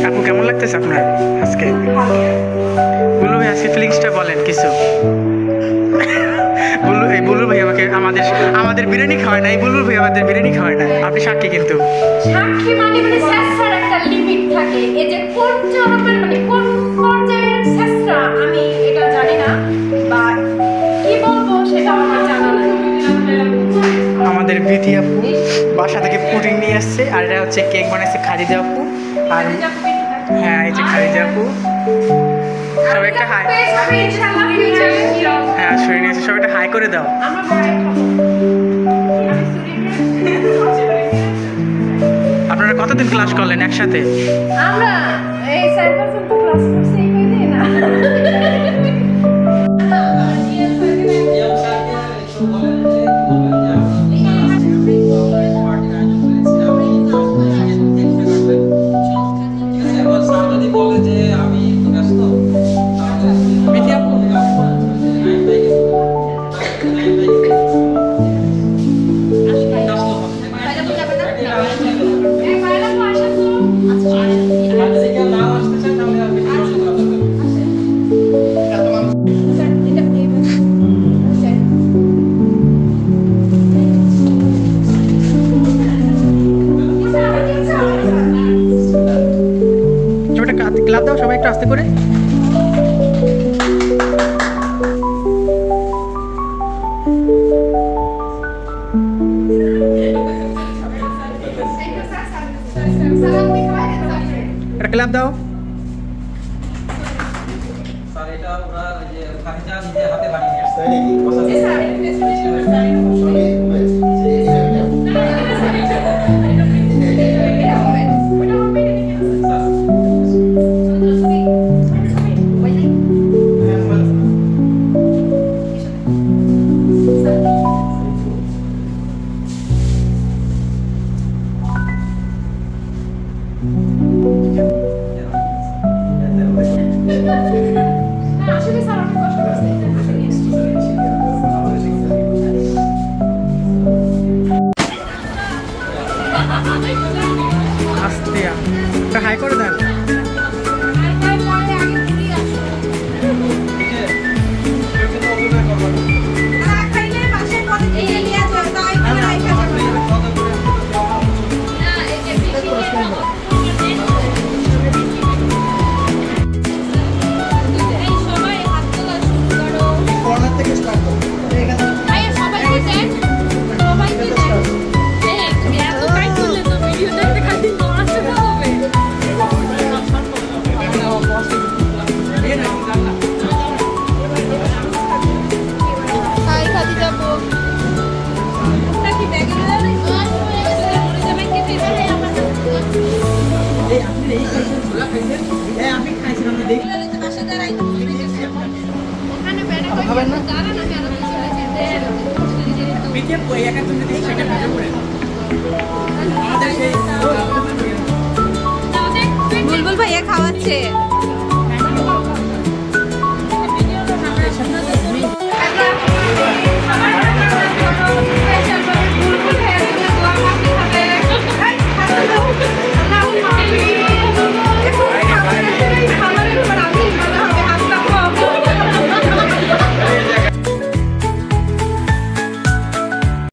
আপু কেমন লাগতেছে আপনার আজকে? বুলু ভাই আজকে ফিলিংসটা বলেন কিছু। বুলু ভাই আমাকে আমাদের বিরিয়ানি খাওয়ায় না, এই বুলু ভাই আমাদের বিরিয়ানি খাওয়ায় না, আপনি সাক্ষী। কিন্তু সাক্ষী মানে শেষের একটা লিমিট থাকে, এই যে কোন চরমের মানে কোন পর্যায়ের শেষটা আমি এটা জানি না, বা কি বলবো সেটা আমার জানা নাই। আমাদের বিথি আপু বাসা থেকে পুডিং নিয়ে আসছে, আর এটা হচ্ছে কেক বানাইছে খাদিজা আপু। আর হ্যাঁ, এই যে খাদিজা আপু। সবাই একটা হাই। হ্যাঁ, শুনে নিয়েছে, সবাই একটা হাই করে দাও। আপনারা কতদিন ক্লাস করলেন একসাথে? আমরা এই 4% তো ক্লাস করছি এই কয়দিন না। ক্লাব দাও সবাই একটু আস্তে করে। একটা ক্লাব দাও। স্যার এটা ওরা যে খাদিজা নিজে হাতে বানিয়ে নিয়ে আসছে। হাই করে দেন। বুলবুল ভাইয়া খাওয়াচ্ছে।